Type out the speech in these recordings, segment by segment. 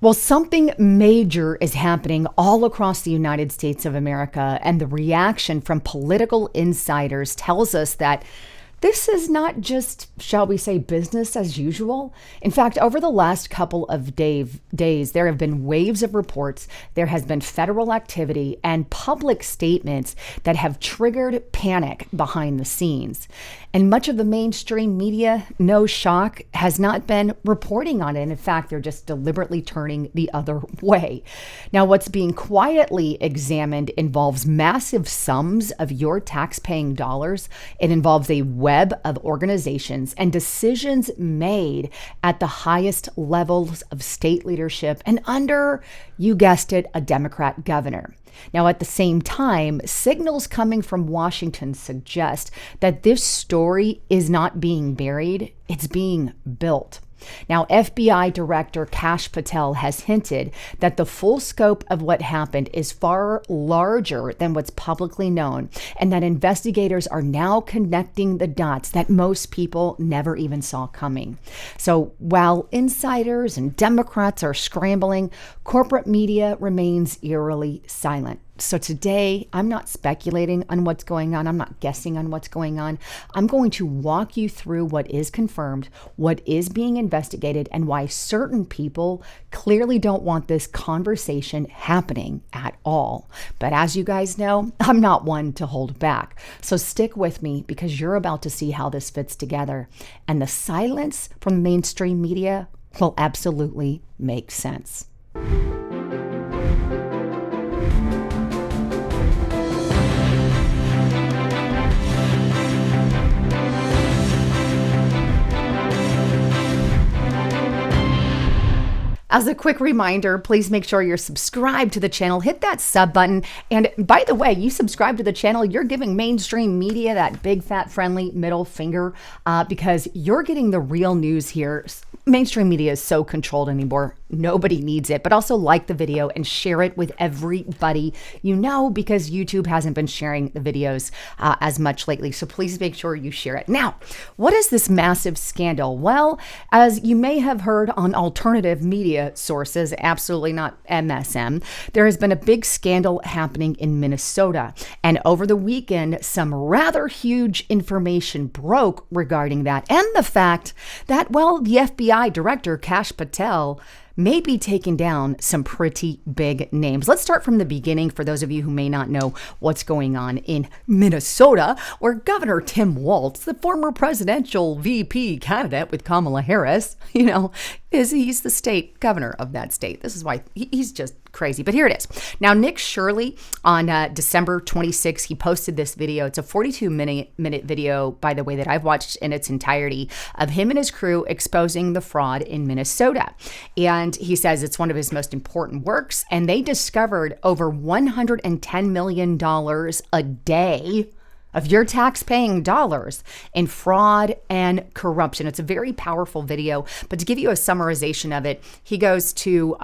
Well, something major is happening all across the United States of America, and the reaction from political insiders tells us that this is not just, shall we say, business as usual. In fact, over the last couple of days, there have been waves of reports, there has been federal activity and public statements that have triggered panic behind the scenes. And much of the mainstream media, no shock, has not been reporting on it. In fact, they're just deliberately turning the other way. Now, what's being quietly examined involves massive sums of your tax-paying dollars. It involves a web of organizations and decisions made at the highest levels of state leadership and under, you guessed it, a Democrat governor. Now, at the same time, signals coming from Washington suggest that this story is not being buried, it's being built. Now, FBI Director Kash Patel has hinted that the full scope of what happened is far larger than what's publicly known, and that investigators are now connecting the dots that most people never even saw coming. So while insiders and Democrats are scrambling, corporate media remains eerily silent. So today, I'm not speculating on what's going on. I'm not guessing on what's going on. I'm going to walk you through what is confirmed, what is being investigated, and why certain people clearly don't want this conversation happening at all. But as you guys know, I'm not one to hold back. So stick with me because you're about to see how this fits together. And the silence from mainstream media will absolutely make sense. As a quick reminder, please make sure you're subscribed to the channel. Hit that sub button. And by the way, you subscribe to the channel, you're giving mainstream media that big, fat, friendly middle finger because you're getting the real news here. Mainstream media is so controlled anymore. Nobody needs it. But also like the video and share it with everybody you know because YouTube hasn't been sharing the videos as much lately. So please make sure you share it. Now, what is this massive scandal? Well, as you may have heard on alternative media sources, absolutely not MSM, there has been a big scandal happening in Minnesota. And over the weekend, some rather huge information broke regarding that and the fact that, well, the FBI Director Kash Patel may be taking down some pretty big names. Let's start from the beginning for those of you who may not know what's going on in Minnesota, where Governor Tim Walz, the former presidential VP candidate with Kamala Harris, he's the state governor of that state. This is why he's just crazy. But here it is. Now, Nick Shirley on December 26th, he posted this video. It's a 42-minute video, by the way, that I've watched in its entirety of him and his crew exposing the fraud in Minnesota. And he says it's one of his most important works. And they discovered over $110 million a day of your tax-paying dollars in fraud and corruption. It's a very powerful video. But to give you a summarization of it, he goes to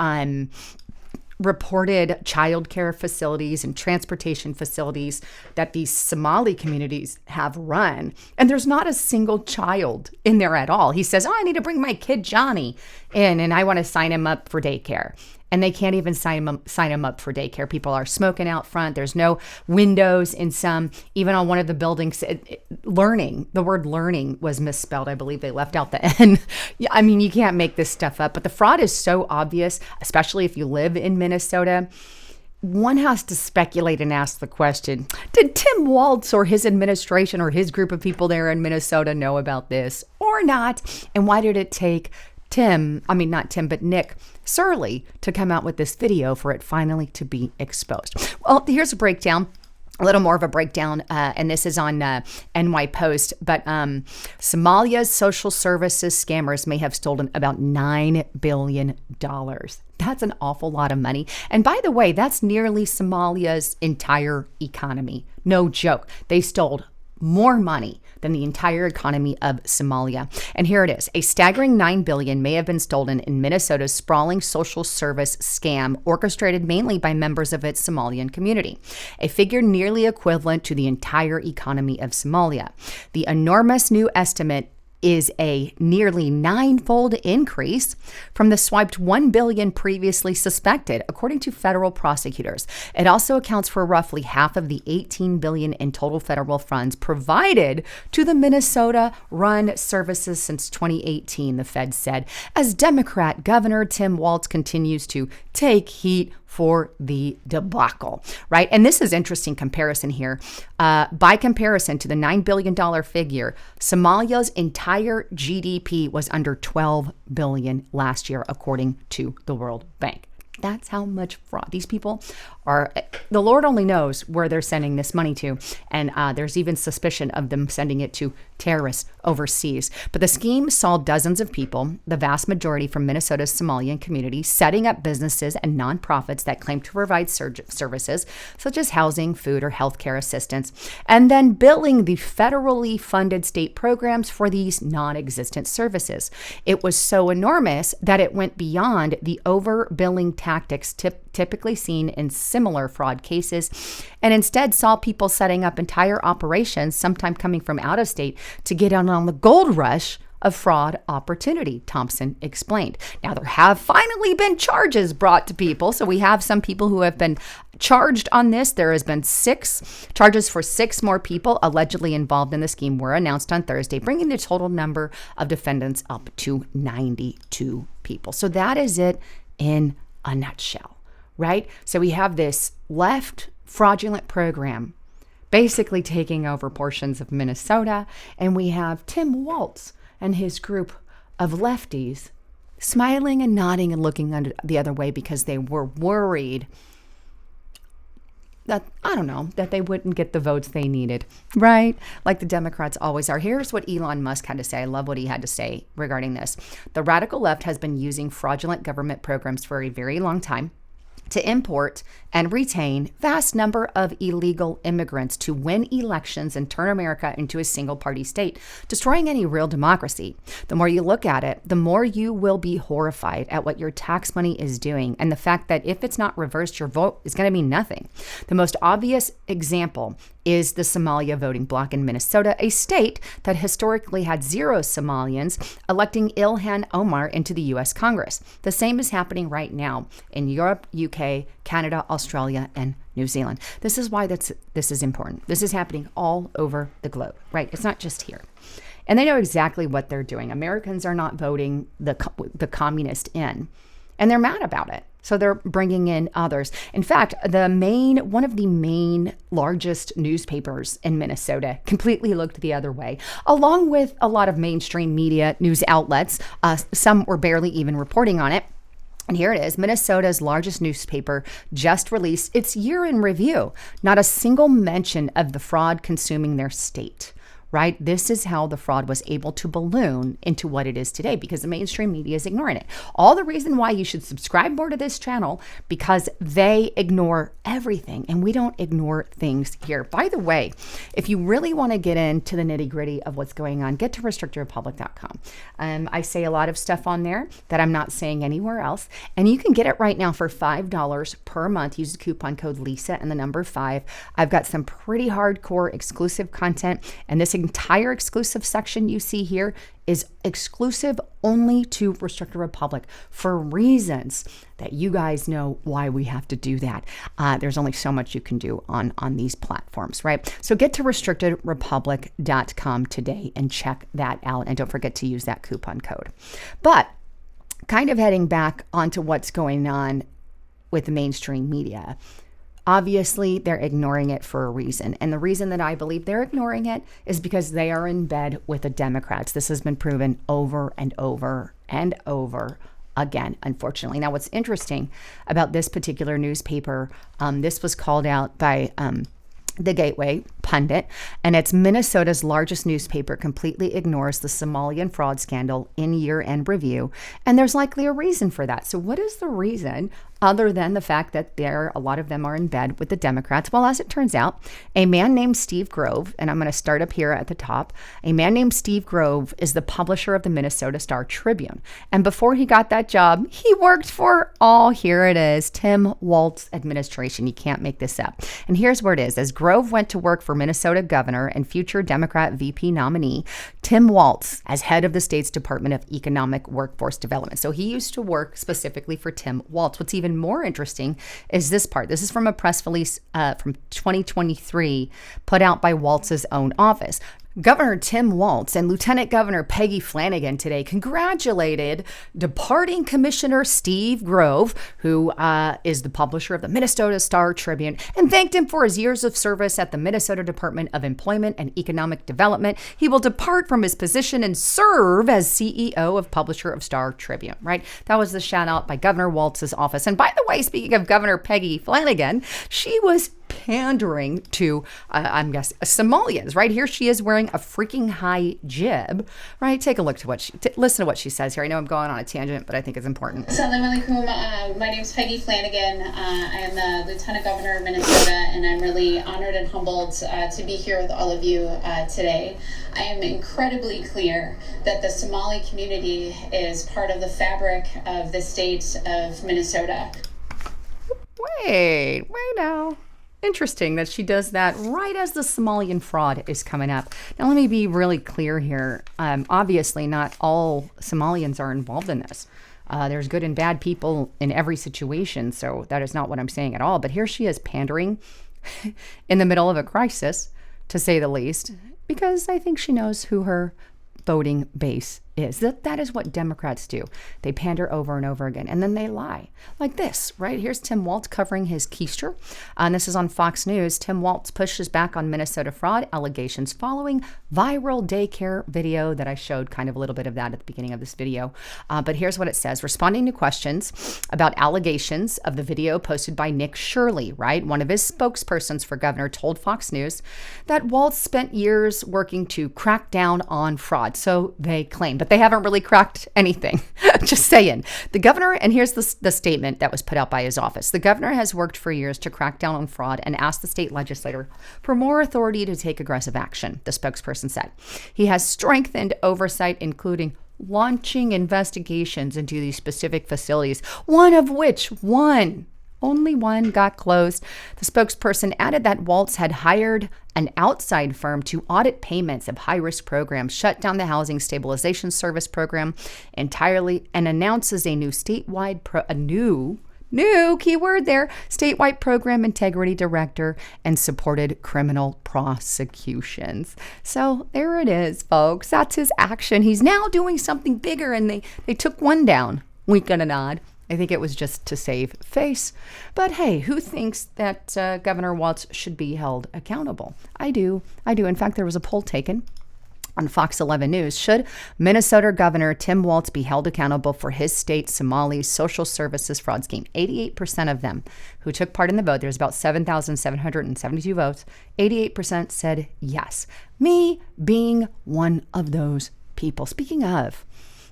reported childcare facilities and transportation facilities that these Somali communities have run. And there's not a single child in there at all. He says, I need to bring my kid Johnny in and I want to sign him up for daycare. And they can't even sign him up for daycare. People are smoking out front. There's no windows in some. Even on one of the buildings, the word learning was misspelled. I believe they left out the N. I mean, you can't make this stuff up. But the fraud is so obvious, especially if you live in Minnesota. One has to speculate and ask the question, did Tim Walz or his administration or his group of people there in Minnesota know about this or not? And why did it take Nick Shirley to come out with this video for it finally to be exposed? Well, here's a breakdown. A little more of a breakdown, and this is on NY Post, but Somalia's social services scammers may have stolen about $9 billion. That's an awful lot of money. And by the way, that's nearly Somalia's entire economy. No joke. They stole more money than the entire economy of Somalia. And here it is. A staggering $9 billion may have been stolen in Minnesota's sprawling social service scam orchestrated mainly by members of its Somalian community, a figure nearly equivalent to the entire economy of Somalia. The enormous new estimate is a nearly ninefold increase from the swiped $1 billion previously suspected, according to federal prosecutors. It also accounts for roughly half of the $18 billion in total federal funds provided to the Minnesota-run services since 2018, the Fed said, as Democrat Governor Tim Walz continues to take heat for the debacle, right? And this is interesting comparison here. By comparison to the $9 billion figure, Somalia's entire GDP was under $12 billion last year, according to the World Bank. That's how much fraud. These people are, the Lord only knows where they're sending this money to. And there's even suspicion of them sending it to terrorists overseas. But the scheme saw dozens of people, the vast majority from Minnesota's Somalian community, setting up businesses and nonprofits that claim to provide services such as housing, food, or healthcare assistance, and then billing the federally funded state programs for these non-existent services. It was so enormous that it went beyond the overbilling tactics typically seen in similar fraud cases, and instead saw people setting up entire operations, sometimes coming from out of state, to get in on the gold rush of fraud opportunity, Thompson explained. Now, there have finally been charges brought to people. So we have some people who have been charged on this. There has been 6 charges for 6 more people allegedly involved in the scheme were announced on Thursday, bringing the total number of defendants up to 92 people. So that is it in a nutshell, right? So we have this left fraudulent program basically taking over portions of Minnesota, and we have Tim Walz and his group of lefties smiling and nodding and looking the other way because they were worried that, I don't know, that they wouldn't get the votes they needed, right? Like the Democrats always are. Here's what Elon Musk had to say. I love what he had to say regarding this. The radical left has been using fraudulent government programs for a very long time to import and retain vast number of illegal immigrants to win elections and turn America into a single-party state, destroying any real democracy. The more you look at it, the more you will be horrified at what your tax money is doing and the fact that if it's not reversed, your vote is going to mean nothing. The most obvious example is the Somalia voting bloc in Minnesota, a state that historically had 0 Somalians, electing Ilhan Omar into the U.S. Congress. The same is happening right now in Europe, UK, Canada, Australia, and New Zealand. This is why this is important. This is happening all over the globe, right? It's not just here. And they know exactly what they're doing. Americans are not voting the communist in, and they're mad about it. So they're bringing in others. In fact, one of the main largest newspapers in Minnesota completely looked the other way, along with a lot of mainstream media news outlets. Some were barely even reporting on it. And here it is. Minnesota's largest newspaper just released its year in review. Not a single mention of the fraud consuming their state. Right? This is how the fraud was able to balloon into what it is today because the mainstream media is ignoring it. All the reason why you should subscribe more to this channel because they ignore everything and we don't ignore things here. By the way, if you really want to get into the nitty gritty of what's going on, get to restrictedrepublic.com. I say a lot of stuff on there that I'm not saying anywhere else. And you can get it right now for $5 per month. Use the coupon code Lisa and the number 5. I've got some pretty hardcore exclusive content, and this entire exclusive section you see here is exclusive only to Restricted Republic for reasons that you guys know why we have to do that. There's only so much you can do on these platforms, right? So get to restrictedrepublic.com today and check that out. And don't forget to use that coupon code. But kind of heading back onto what's going on with the mainstream media. Obviously, they're ignoring it for a reason. And the reason that I believe they're ignoring it is because they are in bed with the Democrats. This has been proven over and over and over again, unfortunately. Now, what's interesting about this particular newspaper, this was called out by the Gateway Pundit, and it's Minnesota's largest newspaper completely ignores the Somalian fraud scandal in year-end review, and there's likely a reason for that. So what is the reason other than the fact that a lot of them are in bed with the Democrats? Well, as it turns out, a man named Steve Grove, and I'm going to start up here at the top, a man named Steve Grove is the publisher of the Minnesota Star Tribune. And before he got that job, he worked for, here it is, Tim Walz administration. You can't make this up. And here's where it is. As Grove went to work for Minnesota governor and future Democrat VP nominee Tim Walz as head of the state's Department of Economic Workforce Development. So he used to work specifically for Tim Walz. What's even more interesting is this part. This is from a press release from 2023 put out by Walz's own office. Governor Tim Walz and Lieutenant Governor Peggy Flanagan today congratulated departing Commissioner Steve Grove, who is the publisher of the Minnesota Star Tribune, and thanked him for his years of service at the Minnesota Department of Employment and Economic Development. He will depart from his position and serve as CEO of publisher of Star Tribune, right? That was the shout out by Governor Walz's office. And by the way, speaking of Governor Peggy Flanagan, she was pandering to, I'm guessing, Somalians, right? Here she is wearing a freaking high jib, right? Take a look to what listen to what she says here. I know I'm going on a tangent, but I think it's important. Assalamu alaikum. My name is Peggy Flanagan. I am the Lieutenant Governor of Minnesota, and I'm really honored and humbled to be here with all of you today. I am incredibly clear that the Somali community is part of the fabric of the state of Minnesota. Wait now. Interesting that she does that right as the Somalian fraud is coming up. Now, let me be really clear here. Obviously, not all Somalians are involved in this. There's good and bad people in every situation, so that is not what I'm saying at all. But here she is pandering in the middle of a crisis, to say the least, because I think she knows who her voting base is. That is what Democrats do. They pander over and over again, and then they lie. Like this, right? Here's Tim Walz covering his keister. And this is on Fox News. Tim Walz pushes back on Minnesota fraud allegations following viral daycare video that I showed kind of a little bit of that at the beginning of this video. But here's what it says. Responding to questions about allegations of the video posted by Nick Shirley, right? One of his spokespersons for governor told Fox News that Walz spent years working to crack down on fraud. So they claim, but they haven't really cracked anything. Just saying. The governor, and here's the statement that was put out by his office. The governor has worked for years to crack down on fraud and asked the state legislature for more authority to take aggressive action, the spokesperson said. He has strengthened oversight, including launching investigations into these specific facilities, one of which, only one got closed. The spokesperson added that Walz had hired an outside firm to audit payments of high-risk programs, shut down the Housing Stabilization Service program entirely, and announces a new statewide new keyword there, statewide program integrity director, and supported criminal prosecutions. So there it is, folks. That's his action. He's now doing something bigger, and they took one down. Wink and a nod. I think it was just to save face. But hey, who thinks that Governor Walz should be held accountable? I do. In fact, there was a poll taken on Fox 11 News. Should Minnesota Governor Tim Walz be held accountable for his state Somali social services fraud scheme? 88% of them who took part in the vote, there's about 7,772 votes, 88% said yes. Me being one of those people. Speaking of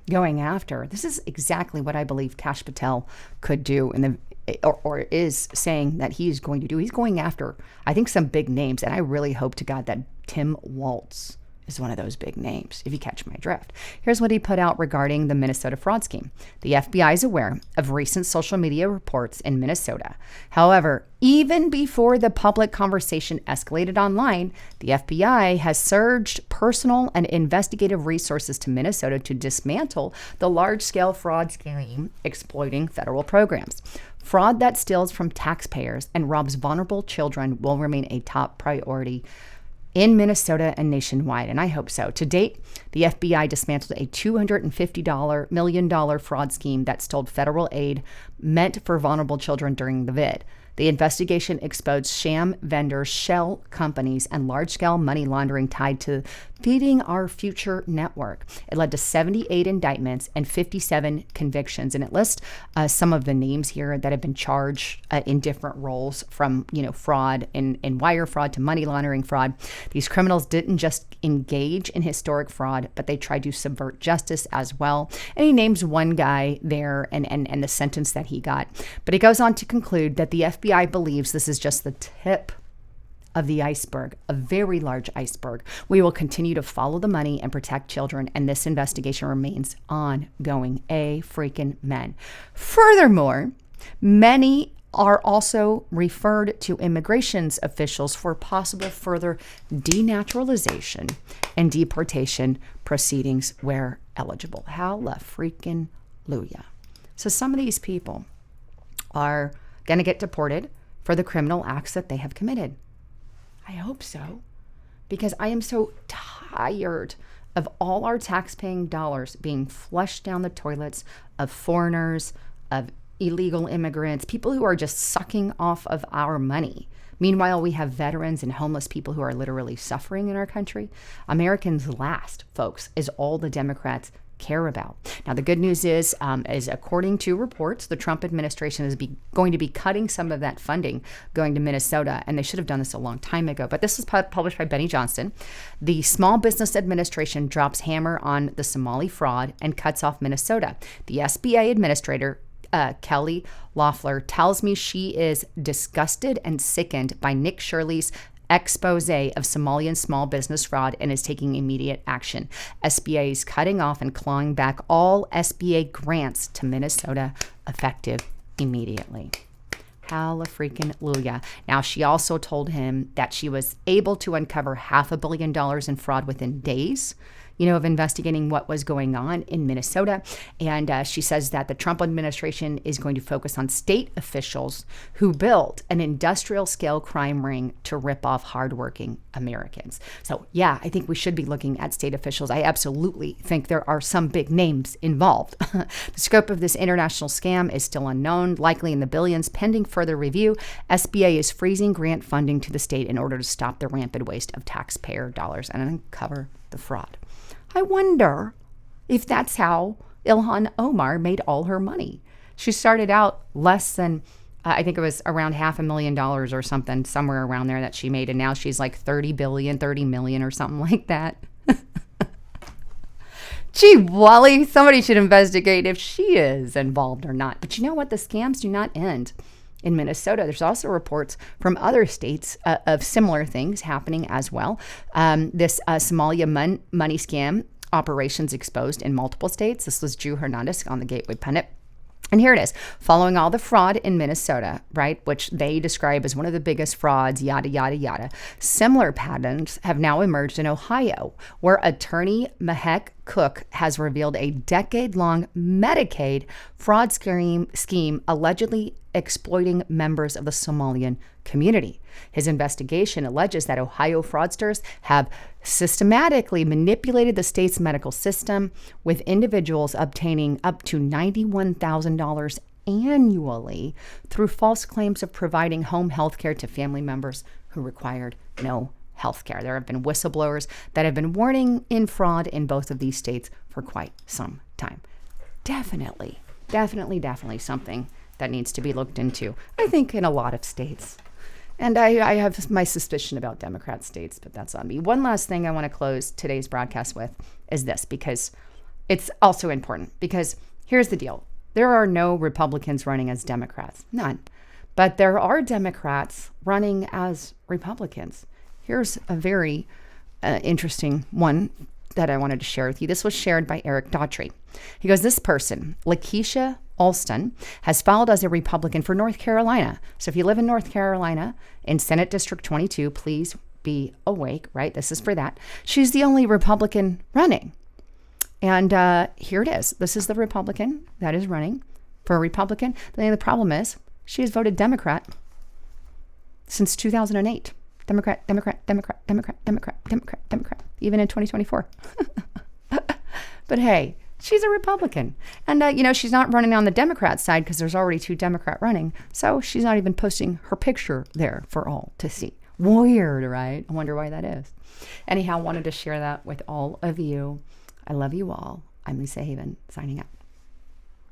going after, this is exactly what I believe Kash Patel could do or is saying that he's going to do. He's going after, I think, some big names, and I really hope to God that Tim Walz is one of those big names, if you catch my drift. Here's what he put out regarding the Minnesota fraud scheme. The FBI is aware of recent social media reports in Minnesota. However, even before the public conversation escalated online, the FBI has surged personal and investigative resources to Minnesota to dismantle the large-scale fraud scheme exploiting federal programs. Fraud that steals from taxpayers and robs vulnerable children will remain a top priority in Minnesota and nationwide, and I hope so. To date, the FBI dismantled a $250 million fraud scheme that stole federal aid meant for vulnerable children during the vid. The investigation exposed sham vendors, shell companies, and large-scale money laundering tied to Feeding Our Future network. It led to 78 indictments and 57 convictions, and it lists some of the names here that have been charged in different roles, from fraud and wire fraud to money laundering fraud. These criminals didn't just engage in historic fraud, but they tried to subvert justice as well. And he names one guy there and the sentence that he got. But he goes on to conclude that the FBI believes this is just the tip of the iceberg, a very large iceberg. We will continue to follow the money and protect children, and this investigation remains ongoing. A freaking men. Furthermore, many are also referred to immigration officials for possible further denaturalization and deportation proceedings where eligible. Hallelujah. So some of these people are going to get deported for the criminal acts that they have committed. I hope so, because I am so tired of all our taxpaying dollars being flushed down the toilets of foreigners, of illegal immigrants, people who are just sucking off of our money. Meanwhile, we have veterans and homeless people who are literally suffering in our country. Americans last, folks, is all the Democrats care about. Now, the good news is according to reports, the Trump administration is going to be cutting some of that funding going to Minnesota, and they should have done this a long time ago. But this was published by Benny Johnston. The Small Business Administration drops hammer on the Somali fraud and cuts off Minnesota. The SBA administrator, Kelly Loeffler, tells me she is disgusted and sickened by Nick Shirley's expose of Somalian small business fraud and is taking immediate action. SBA is cutting off and clawing back all SBA grants to Minnesota effective immediately. Hallelujah. Now, she also told him that she was able to uncover $500 million in fraud within days, of investigating what was going on in Minnesota. And she says that the Trump administration is going to focus on state officials who built an industrial scale crime ring to rip off hardworking Americans. So yeah, I think we should be looking at state officials. I absolutely think there are some big names involved. The scope of this international scam is still unknown, likely in the billions, pending further review. SBA is freezing grant funding to the state in order to stop the rampant waste of taxpayer dollars and uncover the fraud. I wonder if that's how Ilhan Omar made all her money. She started out less than, I think it was around $500,000 or something, somewhere around there that she made. And now she's like 30 million or something like that. Gee, Wally, somebody should investigate if she is involved or not. But you know what? The scams do not end in Minnesota. There's also reports from other states of similar things happening as well. This Somalia money scam operations exposed in multiple states. This was Drew Hernandez on the Gateway Pundit. And here it is. Following all the fraud in Minnesota, right, which they describe as one of the biggest frauds, yada, yada, yada, similar patterns have now emerged in Ohio, where attorney Mahek Cook has revealed a decade-long Medicaid fraud scheme allegedly exploiting members of the Somalian community. His investigation alleges that Ohio fraudsters have systematically manipulated the state's medical system, with individuals obtaining up to $91,000 annually through false claims of providing home health care to family members who required no health care. There have been whistleblowers that have been warning in fraud in both of these states for quite some time. Definitely something that needs to be looked into, I think, in a lot of states. And I have my suspicion about Democrat states, but that's on me. One last thing I want to close today's broadcast with is this, because it's also important. Because here's the deal. There are no Republicans running as Democrats. None. But there are Democrats running as Republicans. Here's a very interesting one that I wanted to share with you. This was shared by Eric Daughtry. He goes, this person, Lakeisha Alston, has filed as a Republican for North Carolina. So if you live in North Carolina in Senate District 22, please be awake, right? This is for that. She's the only Republican running. And here it is. This is the Republican that is running for a Republican. The problem is she has voted Democrat since 2008. Democrat, even in 2024. But hey, she's a Republican. And, she's not running on the Democrat side because there's already two Democrat running. So she's not even posting her picture there for all to see. Weird, right? I wonder why that is. Anyhow, wanted to share that with all of you. I love you all. I'm Lisa Haven, signing out.